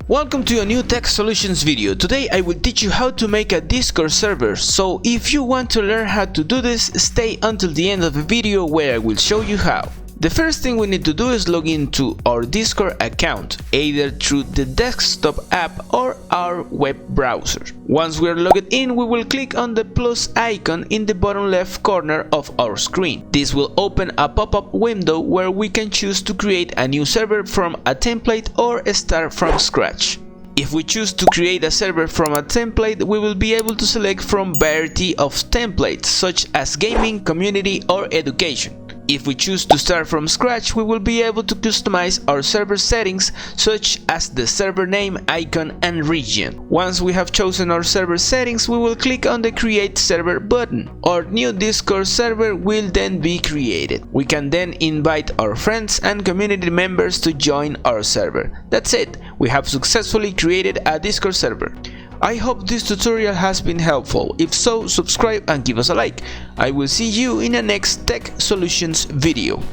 Welcome to a new tech solutions video. Today I will teach you how to make a Discord server. So if you want to learn how to do this, stay until the end of the video where I will show you how. The first thing we need to do is log into our Discord account, either through the desktop app or our web browser. Once we are logged in, we will click on the plus icon in the bottom left corner of our screen. This will open a pop-up window where we can choose to create a new server from a template or start from scratch. If we choose to create a server from a template, we will be able to select from variety of templates such as gaming, community or education. If we choose to start from scratch, we will be able to customize our server settings such as the server name, icon and region. Once we have chosen our server settings, we will click on the Create Server button. Our new Discord server will then be created. We can then invite our friends and community members to join our server. That's it, we have successfully created a Discord server. I hope this tutorial has been helpful. If so, subscribe and give us a like. I will see you in the next Tech Solutions video.